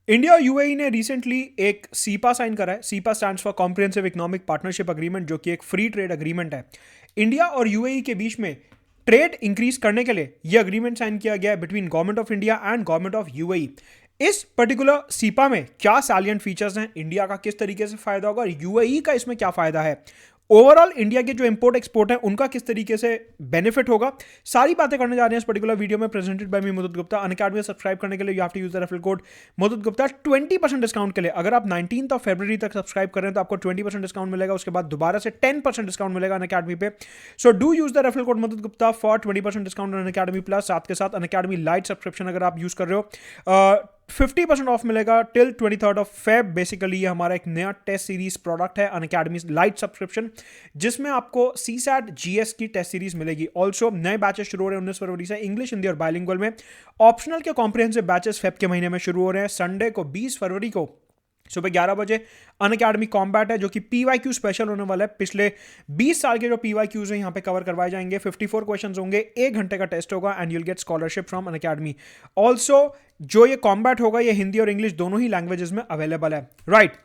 India और UAE ने recently एक सीपा साइन करा है। Cepa stands for comprehensive economic partnership agreement, जो कि एक फ्री ट्रेड अग्रीमेंट है। इंडिया और यूएई के बीच में ट्रेड इंक्रीज करने के लिए यह अग्रीमेंट साइन किया गया है between government of India and government of UAE. इस पर्टिकुलर सीपा में क्या सैलिएंट फीचर्स हैं, इंडिया का किस तरीके से फायदा होगा और यूएई का इसमें क्या फायदा है, ओवरऑल इंडिया के जो इंपोर्ट एक्सपोर्ट है उनका किस तरीके से बेनिफिट होगा, सारी बातें करने जा रहे हैं इस पर्टिकुलर वीडियो में। Presented by me Mudat Gupta. Unacademy subscribe करने के लिए you have to use the referral code मुदत गुप्ता 20% डिस्काउंट के लिए। अगर आप 19 फरवरी तक सब्सक्राइब कर रहे हैं तो आपको 20% डिस्काउंट मिलेगा, उसके बाद दोबारा से 10% डिस्काउंट मिलेगा अनअकैडमी पे। So do use the referral code मुदत Gupta for 20% discount on Unacademy plus. साथ के साथ अनअकैडमी लाइट सब्सक्रिप्शन अगर आप यूज कर रहे हो 50% ऑफ मिलेगा टिल 23 फेब। बेसिकली ये हमारा एक नया टेस्ट सीरीज प्रोडक्ट है अनअकैडमी लाइट सब्सक्रिप्शन, जिसमें आपको सीसैट जीएस की टेस्ट सीरीज मिलेगी। ऑल्सो नए बैचेस शुरू हो रहे हैं 19 फरवरी से इंग्लिश, हिंदी और बाइलिंगुअल में। ऑप्शनल के कॉम्प्रिहेंसिव बैचेस फेब के महीने में शुरू हो रहे हैं। संडे को 20 फरवरी को सुबह 11 बजे अनअकैडमी कॉम्बैट है, जो कि पीवाईक्यू स्पेशल होने वाला है। पिछले 20 साल के जो पीवाईक्यूज हैं यहाँ पे कवर करवाए जाएंगे। 54 क्वेश्चंस होंगे, 1 घंटे का टेस्ट होगा and you'll get scholarship from Unacademy. Also जो ये कॉम्बैट होगा ये हिंदी और इंग्लिश दोनों ही लैंग्वेजेस में अवेलेबल है, राइट।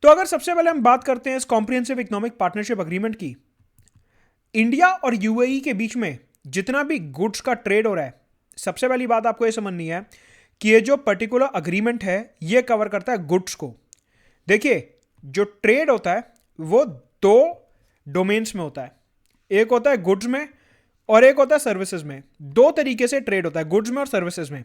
तो अगर सबसे पहले हम बात करते हैं इस कॉम्प्रिहेंसिव इकोनॉमिक पार्टनरशिप अग्रीमेंट की, इंडिया और यूएई के बीच में जितना भी गुड्स का ट्रेड हो रहा है, सबसे पहली बात आपको ये समझनी है कि ये जो पर्टिकुलर अग्रीमेंट है ये कवर करता है गुड्स को। देखिए, जो ट्रेड होता है वो 2 डोमेन्स में होता है, एक होता है गुड्स में और एक होता है सर्विसेज में। 2 तरीके से ट्रेड होता है, गुड्स में और सर्विसेज में।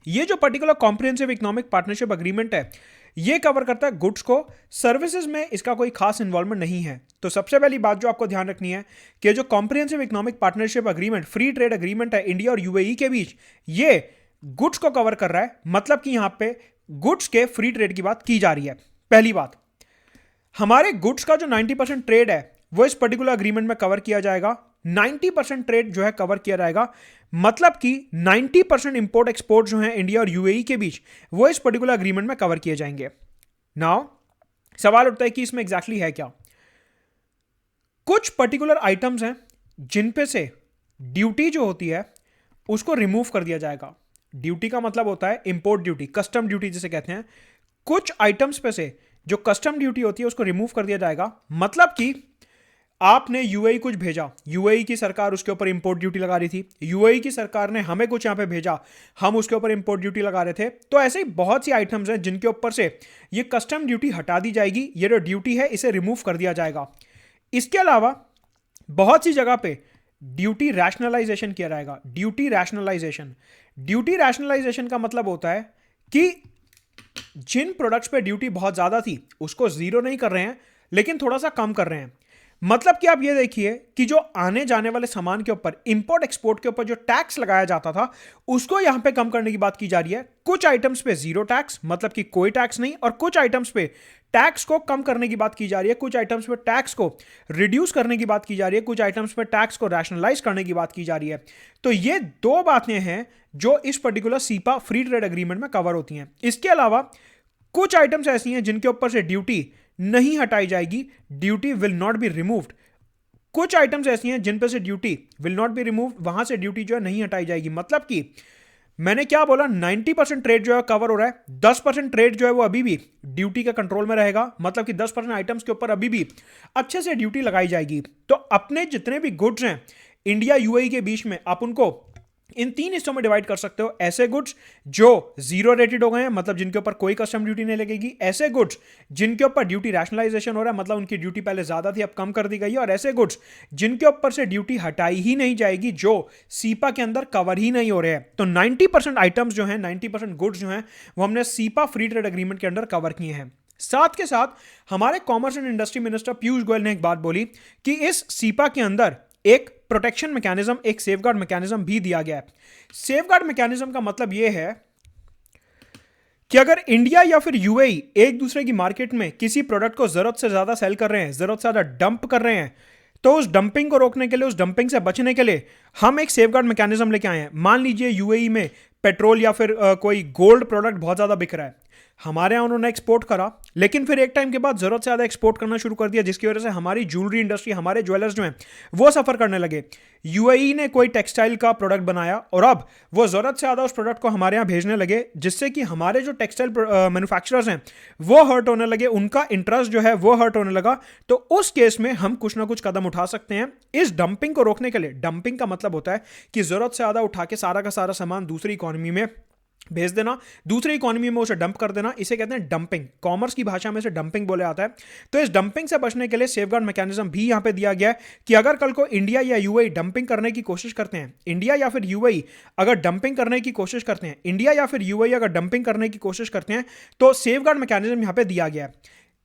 ये जो particular comprehensive economic partnership agreement है ये कवर करता है गुड्स को, सर्विसेज में इसका कोई खास इन्वॉल्वमेंट नहीं है। तो सबसे पहली बात जो आपको ध्यान रखनी है कि जो comprehensive economic partnership agreement free trade agreement है इंडिया और यूएई के बीच, ये गुड्स को कवर कर रहा है। मतलब कि यहां पे गुड्स के फ्री ट्रेड की बात की जा रही है। पहली बात, हमारे गुड्स का जो 90% ट्रेड है वो इस पर्टिकुलर अग्रीमेंट में कवर किया जाएगा। 90% ट्रेड जो है कवर किया जाएगा, मतलब कि 90% इंपोर्ट एक्सपोर्ट जो है इंडिया और यूएई के बीच वो इस पर्टिकुलर अग्रीमेंट में कवर किए जाएंगे। नाउ सवाल उठता है कि इसमें एग्जैक्टली है क्या। कुछ पर्टिकुलर आइटम्स हैं जिन पे से ड्यूटी जो होती है उसको रिमूव कर दिया जाएगा। ड्यूटी का मतलब होता है इंपोर्ट ड्यूटी, कस्टम ड्यूटी जिसे कहते हैं। कुछ आइटम्स पे से जो कस्टम ड्यूटी होती है उसको रिमूव कर दिया जाएगा। मतलब कि आपने यूएई कुछ भेजा, यूएई की सरकार उसके ऊपर इंपोर्ट ड्यूटी लगा रही थी, यूएई की सरकार ने हमें कुछ यहां पे भेजा, हम उसके ऊपर इंपोर्ट ड्यूटी लगा रहे थे। तो ऐसे ही बहुत सी आइटम्स हैं जिनके ऊपर से ये कस्टम ड्यूटी हटा दी जाएगी, ये जो ड्यूटी है इसे रिमूव कर दिया जाएगा। इसके अलावा बहुत सी जगह पे ड्यूटी रैशनलाइजेशन किया जाएगा। ड्यूटी रैशनलाइजेशन का मतलब होता है कि जिन प्रोडक्ट्स पे ड्यूटी बहुत ज्यादा थी उसको जीरो नहीं कर रहे हैं, लेकिन थोड़ा सा कम कर रहे हैं। मतलब कि आप ये देखिए कि जो आने जाने वाले सामान के ऊपर, इंपोर्ट एक्सपोर्ट के ऊपर जो टैक्स लगाया जाता था उसको यहां पे कम करने की बात की जा रही है। कुछ आइटम्स पे जीरो टैक्स, मतलब कि कोई टैक्स नहीं, और कुछ आइटम्स पे टैक्स को कम करने की बात की जा रही है, कुछ आइटम्स पे टैक्स को रिड्यूस करने की बात की जा रही है, कुछ आइटम्स पे टैक्स को रैशनलाइज करने की बात की जा रही है। तो ये 2 बातें हैं जो इस particular cepa free trade agreement में कवर होती हैं। इसके अलावा कुछ आइटम्स ऐसी हैं जिनके ऊपर से ड्यूटी नहीं हटाई जाएगी, duty will not be removed. कुछ आइटम्स ऐसी हैं जिन पे से duty will not be removed, वहां से ड्यूटी जो है नहीं हटाई जाएगी। मतलब कि मैंने क्या बोला, 90% ट्रेड जो है कवर हो रहा है, 10% ट्रेड जो है वो अभी भी ड्यूटी के कंट्रोल में रहेगा। मतलब कि 10% आइटम्स के ऊपर अभी भी अच्छे से ड्यूटी लगाई जाएगी। तो अपने जितने भी गुड्स हैं इंडिया यूएई के बीच में, आप उनको इन 3 हिस्सों में डिवाइड कर सकते हो। ऐसे गुड्स जो जीरो रेटेड हो गए हैं, मतलब जिनके ऊपर कोई कस्टम ड्यूटी नहीं लगेगी। ऐसे गुड्स जिनके ऊपर ड्यूटी रैशनलाइजेशन हो रहा है, मतलब उनकी ड्यूटी पहले ज्यादा थी अब कम कर दी गई है। और ऐसे गुड्स जिनके ऊपर से ड्यूटी हटाई ही नहीं जाएगी, जो सीपा के अंदर कवर ही नहीं हो रहे हैं। तो 90% आइटम्स जो हैं, 90% गुड्स जो हैं, वो हमने सीपा फ्री ट्रेड अग्रीमेंट के अंदर कवर किए हैं। साथ के साथ हमारे commerce and industry minister Piyush Goyal ने एक बात बोली कि इस सीपा के अंदर एक प्रोटेक्शन मैकेनिज्म, एक सेफगार्ड मैकेनिज्म भी दिया गया है। सेफगार्ड मैकेनिज्म का मतलब यह है कि अगर इंडिया या फिर यूएई एक दूसरे की मार्केट में किसी प्रोडक्ट को जरूरत से ज्यादा सेल कर रहे हैं, जरूरत से ज्यादा डंप कर रहे हैं, तो उस डंपिंग को रोकने के लिए, उस डंपिंग से बचने के लिए हम एक सेफगार्ड मैकेनिज्म लेके आए हैं। मान लीजिए यूएई में पेट्रोल या फिर कोई गोल्ड प्रोडक्ट बहुत ज्यादा बिक रहा है, हमारे यहाँ उन्होंने एक्सपोर्ट करा, लेकिन फिर एक टाइम के बाद जरूरत से ज़्यादा एक्सपोर्ट करना शुरू कर दिया, जिसकी वजह से हमारी ज्वेलरी इंडस्ट्री, हमारे ज्वेलर्स जो हैं वो सफ़र करने लगे। यूएई ने कोई टेक्सटाइल का प्रोडक्ट बनाया और अब वो ज़रूरत से ज़्यादा उस प्रोडक्ट को हमारे यहाँ भेजने लगे, जिससे कि हमारे जो टेक्सटाइल मैन्युफैक्चरर्स हैं वो हर्ट होने लगे, उनका इंटरेस्ट जो है वो हर्ट होने लगा। तो उस केस में हम कुछ ना कुछ कदम उठा सकते हैं इस डंपिंग को रोकने के लिए। डंपिंग का मतलब होता है कि ज़रूरत से ज़्यादा उठा के सारा का सारा सामान दूसरी इकोनॉमी में भेज देना, दूसरी इकोनॉमी में उसे डंप कर देना, इसे कहते हैं डंपिंग। कॉमर्स की भाषा में से डंपिंग बोले आता है। तो इस डंपिंग से बचने के लिए सेफगार्ड मैकेनिज्म भी यहां पे दिया गया है कि अगर कल को इंडिया या यूएई डंपिंग करने की कोशिश करते हैं, इंडिया या फिर यूएई अगर डंपिंग करने की कोशिश करते हैं, इंडिया या फिर यूएई अगर डंपिंग करने की कोशिश करते हैं, तो सेफगार्ड मैकेनिज्म यहां पे दिया गया है।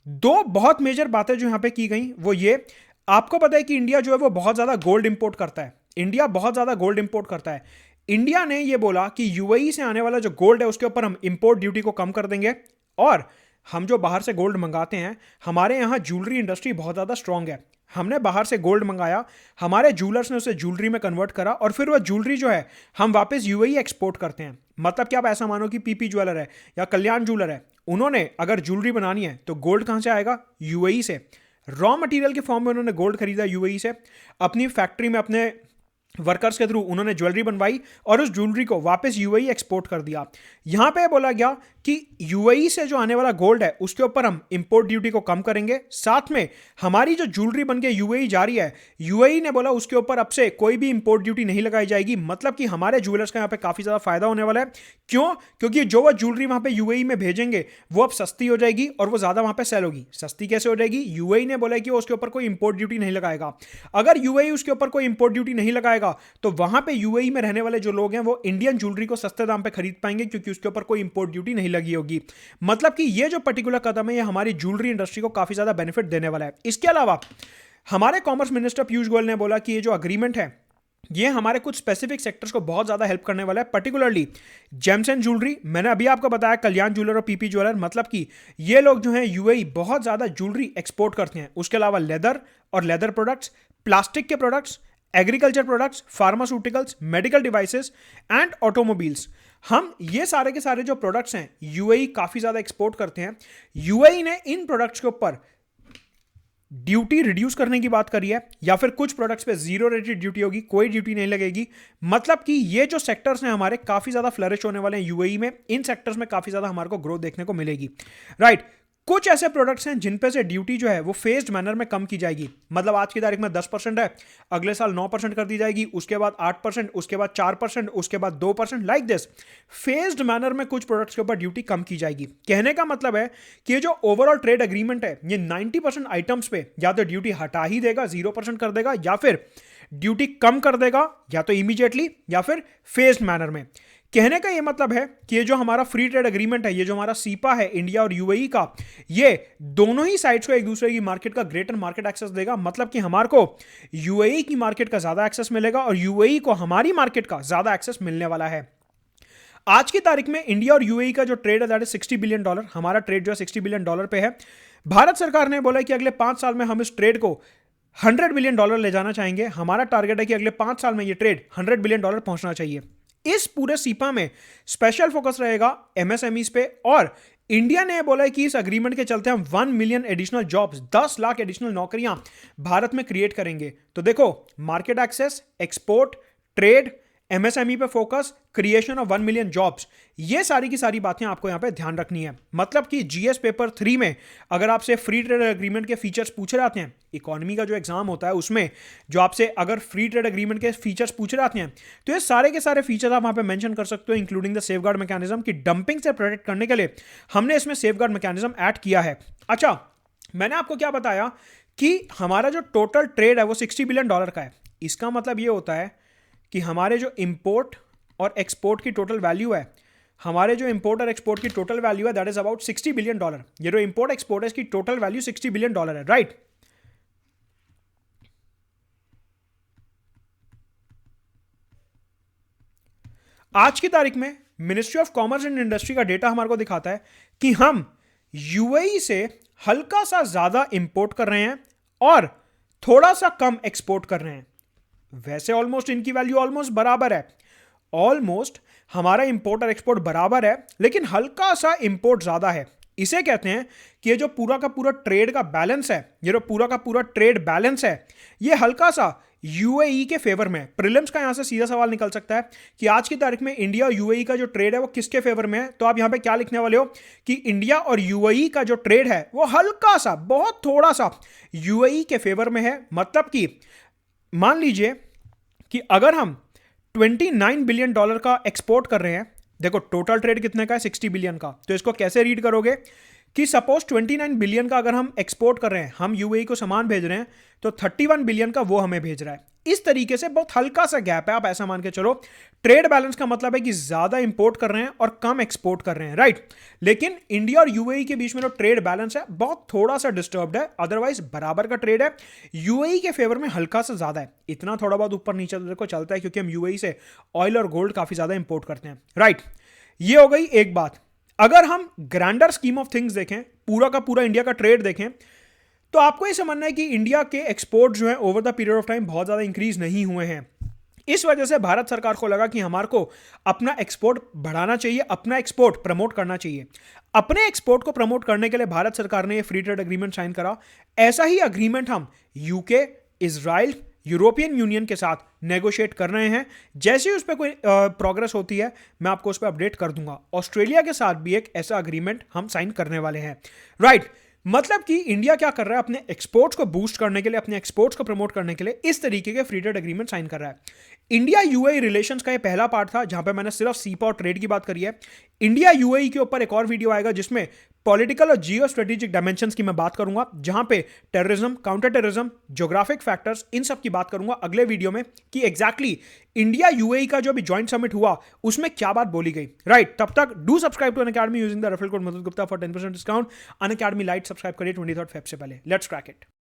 दो बहुत मेजर बातें जो यहां पे की गई वो ये, आपको पता है कि इंडिया जो है वो बहुत ज्यादा गोल्ड इंपोर्ट करता है। इंडिया बहुत ज्यादा गोल्ड इंपोर्ट करता है। इंडिया ने यह बोला कि यूएई से आने वाला जो गोल्ड है उसके ऊपर हम इंपोर्ट ड्यूटी को कम कर देंगे, और हम जो बाहर से गोल्ड मंगाते हैं, हमारे यहाँ ज्वेलरी इंडस्ट्री बहुत ज़्यादा स्ट्रांग है। हमने बाहर से गोल्ड मंगाया, हमारे ज्वेलर्स ने उसे ज्वेलरी में कन्वर्ट करा और फिर वह ज्वेलरी जो है हम वापस यूएई एक्सपोर्ट करते हैं। मतलब कि आप ऐसा मानो कि पीपी ज्वेलर है या कल्याण ज्वेलर है, उन्होंने अगर ज्वेलरी बनानी है तो गोल्ड कहाँ से आएगा? यूएई से। रॉ मटेरियल के फॉर्म में उन्होंने गोल्ड खरीदा यूएई से, अपनी फैक्ट्री में अपने वर्कर्स के थ्रू उन्होंने ज्वेलरी बनवाई और उस ज्वेलरी को वापस यूएई एक्सपोर्ट कर दिया। यहां पे बोला गया कि यूएई से जो आने वाला गोल्ड है उसके ऊपर हम इंपोर्ट ड्यूटी को कम करेंगे, साथ में हमारी जो ज्वेलरी बन के यूएई जा रही है, यूएई ने बोला उसके ऊपर अब से कोई भी इंपोर्ट ड्यूटी नहीं लगाई जाएगी। मतलब कि हमारे ज्वेलर्स का यहाँ पे काफी ज्यादा फायदा होने वाला है। क्यों? क्योंकि जो वो ज्वेलरी वहां पे यूएई में भेजेंगे वो अब सस्ती हो जाएगी और वो ज्यादा वहां पे सेल होगी। सस्ती कैसे हो जाएगी? यूएई ने बोला कि उसके ऊपर कोई इंपोर्ट ड्यूटी नहीं लगाएगा। अगर यूएई उसके ऊपर कोई इंपोर्ट ड्यूटी नहीं लगाएगा तो वहां पे यूएई में रहने वाले जो लोग हैं वो इंडियन ज्वेलरी को सस्ते दाम पे खरीद पाएंगे, क्योंकि उसके ऊपर कोई इंपोर्ट ड्यूटी नहीं लगी होगी। मतलब कि ये जो पर्टिकुलर कदम है ये हमारी ज्वेलरी इंडस्ट्री को काफी ज्यादा बेनिफिट देने वाला है। इसके अलावा हमारे कॉमर्स मिनिस्टर पीयूष गोयल ने बोला कि ये जो अग्रीमेंट है ये हमारे कुछ स्पेसिफिक सेक्टर्स को बहुत ज्यादा हेल्प करने वाला है, पर्टिकुलरली जेम्स एंड ज्वेलरी। मैंने अभी आपको बताया कल्याण ज्वेलर और पीपी ज्वेलर, मतलब कि ये लोग जो हैं यूएई बहुत ज्यादा ज्वेलरी एक्सपोर्ट करते हैं। उसके अलावा लेदर और लेदर प्रोडक्ट्स, प्लास्टिक के products, agriculture products, pharmaceuticals, medical devices and automobiles, हम ये सारे के सारे जो प्रोडक्ट्स हैं यूएई काफी ज्यादा एक्सपोर्ट करते हैं। यूएई ने इन प्रोडक्ट्स के ऊपर ड्यूटी रिड्यूस करने की बात करी है, या फिर कुछ प्रोडक्ट्स पे जीरो रेटेड ड्यूटी होगी, कोई ड्यूटी नहीं लगेगी। मतलब कि ये जो सेक्टर्स हैं हमारे काफी ज्यादा फ्लरिश होने वाले हैं यूएई में। इन सेक्टर्स में काफी ज्यादा हमारे को ग्रोथ देखने को मिलेगी। राइट। कुछ ऐसे प्रोडक्ट्स हैं जिन पे से ड्यूटी जो है वो फेज्ड मैनर में कम की जाएगी। मतलब आज की तारीख में 10% है, अगले साल 9% कर दी जाएगी, उसके बाद 8%, उसके बाद 4%, उसके बाद 2%, लाइक दिस। फेज्ड मैनर में कुछ प्रोडक्ट्स के ऊपर ड्यूटी कम की जाएगी। कहने का मतलब है कि ये जो ओवरऑल ट्रेड एग्रीमेंट है ये 90% आइटम्स पे या तो ड्यूटी हटा ही देगा, 0% कर देगा, या फिर ड्यूटी कम कर देगा, या तो इमीडिएटली या फिर फेज्ड मैनर में। कहने का यह मतलब है कि ये जो हमारा फ्री ट्रेड एग्रीमेंट है, ये जो हमारा सीपा है इंडिया और यूएई का, ये दोनों ही साइड्स को एक दूसरे की मार्केट का ग्रेटर मार्केट एक्सेस देगा। मतलब कि हमारे को यूएई की मार्केट का ज्यादा एक्सेस मिलेगा और यूएई को हमारी मार्केट का ज्यादा एक्सेस मिलने वाला है। आज की तारीख में इंडिया और यूएई का जो ट्रेड है दैट इज $60 बिलियन। हमारा ट्रेड जो है $60 बिलियन पे है। भारत सरकार ने बोला कि अगले 5 साल में हम इस ट्रेड को $100 बिलियन ले जाना चाहेंगे। हमारा टारगेट है कि अगले 5 साल में ये ट्रेड $100 बिलियन पहुंचना चाहिए। इस पूरे सीपा में स्पेशल फोकस रहेगा एमएसएमईज पे, और इंडिया ने बोला है कि इस अग्रीमेंट के चलते हम 1 million additional jobs, 10 lakh additional नौकरियां भारत में क्रिएट करेंगे। तो देखो, market access, export, trade, MSME पे focus, creation of 1 million jobs, ये सारी की सारी बातें आपको यहां पे ध्यान रखनी है। मतलब कि जीएस पेपर 3 में अगर आपसे फ्री ट्रेड एग्रीमेंट के फीचर्स पूछे जाते हैं, इकोनॉमी का जो एग्जाम होता है उसमें जो आपसे अगर फ्री ट्रेड एग्रीमेंट के फीचर्स पूछे जाते हैं, तो ये सारे के सारे फीचर्स आप वहां पे मेंशन कर सकते हो, इंक्लूडिंग द सेफगार्ड मैकेनिज्म, कि डंपिंग से प्रोटेक्ट करने के लिए हमने इसमें सेफगार्ड मैकेनिज्म ऐड किया है। अच्छा, मैंने आपको क्या बताया कि हमारा जो टोटल ट्रेड है वो $60 बिलियन का है। इसका मतलब ये होता है कि हमारे जो इंपोर्ट और एक्सपोर्ट की टोटल वैल्यू है, हमारे जो इंपोर्ट और एक्सपोर्ट की टोटल वैल्यू है दैट इज अबाउट $60 बिलियन। ये जो इंपोर्ट एक्सपोर्ट है इसकी टोटल वैल्यू $60 बिलियन है। राइट। आज की तारीख में ministry of commerce and industry का डेटा हमारे को दिखाता है कि हम यूएई से हल्का सा ज्यादा इंपोर्ट कर रहे हैं और थोड़ा सा कम एक्सपोर्ट कर रहे हैं। वैसे ऑलमोस्ट इनकी वैल्यू ऑलमोस्ट बराबर है, ऑलमोस्ट हमारा इंपोर्ट और एक्सपोर्ट बराबर है, लेकिन हल्का सा इंपोर्ट ज्यादा है। इसे कहते हैं कि ये जो पूरा का पूरा ट्रेड का बैलेंस है, ये जो पूरा का पूरा ट्रेड बैलेंस है, ये हल्का सा यूएई के फेवर में है। प्रीलिम्स का यहां से सीधा सवाल निकल सकता है कि आज की तारीख में इंडिया और यूएई का जो ट्रेड है वो किसके फेवर में है। तो आप यहां पे क्या लिखने वाले हो कि इंडिया और यूएई का जो ट्रेड है वो हल्का सा, बहुत थोड़ा सा यूएई के फेवर में है। मतलब कि मान लीजिए कि अगर हम 29 बिलियन डॉलर का एक्सपोर्ट कर रहे हैं, देखो टोटल ट्रेड कितने का है, 60 बिलियन का, तो इसको कैसे रीड करोगे कि सपोज 29 बिलियन का अगर हम एक्सपोर्ट कर रहे हैं, हम यूएई को सामान भेज रहे हैं, तो 31 बिलियन का वो हमें भेज रहा है। इस तरीके से बहुत हल्का सा गैप है, आप ऐसा मान के चलो। ट्रेड बैलेंस का मतलब है कि ज्यादा इंपोर्ट कर रहे हैं और कम एक्सपोर्ट कर रहे हैं, राइट। लेकिन इंडिया और यूएई के बीच में जो ट्रेड बैलेंस है बहुत थोड़ा सा डिस्टर्ब्ड है, अदरवाइज बराबर का ट्रेड है। यूएई के फेवर में हल्का सा ज्यादा है, इतना थोड़ा बहुत ऊपर नीचे को चलता है क्योंकि हम यूएई से ऑयल और गोल्ड काफी ज्यादा इंपोर्ट करते हैं, राइट। ये हो गई एक बात। अगर हम ग्रैंडर स्कीम ऑफ थिंग्स देखें, पूरा का पूरा इंडिया का ट्रेड देखें, तो आपको ये समझना है कि इंडिया के एक्सपोर्ट जो है over the period of time बहुत ज्यादा इंक्रीज नहीं हुए हैं। इस वजह से भारत सरकार को लगा कि हमारे को अपना एक्सपोर्ट बढ़ाना चाहिए, अपना एक्सपोर्ट प्रमोट करना चाहिए। अपने एक्सपोर्ट को प्रमोट करने के लिए भारत सरकार ने ये फ्री ट्रेड एग्रीमेंट साइन करा। ऐसा ही एग्रीमेंट हम यूके, इजराइल, यूरोपियन यूनियन के साथ नेगोशिएट कर रहे हैं। जैसे ही उस पर कोई प्रोग्रेस होती है मैं आपको उस पर अपडेट कर दूंगा। ऑस्ट्रेलिया के साथ भी एक ऐसा एग्रीमेंट हम साइन करने वाले हैं, राइट। मतलब कि इंडिया क्या कर रहा है, अपने एक्सपोर्ट्स को बूस्ट करने के लिए, अपने एक्सपोर्ट्स को प्रमोट करने के लिए इस तरीके के फ्री ट्रेड एग्रीमेंट साइन कर रहा है। इंडिया यूएई रिलेशंस का ये पहला पार्ट था जहां पे मैंने सिर्फ सीपा और ट्रेड की बात करी है। इंडिया यूएई के ऊपर एक और वीडियो आएगा जिसमें पॉलिटिकल और जियो स्ट्रेटेजिक डायमेंशंस की मैं बात करूंगा, जहां पे terrorism, counter terrorism, geographic factors, इन सब की बात करूंगा अगले वीडियो में कि एग्जैक्टली इंडिया यूएई का जो भी ज्वाइंट समिट हुआ उसमें क्या बात बोली गई, राइट। तब तक do subscribe to Unacademy using the referral code Madhur Gupta for 10% discount. Unacademy lite subscribe करिए 23 फेब से पहले। Let's crack it.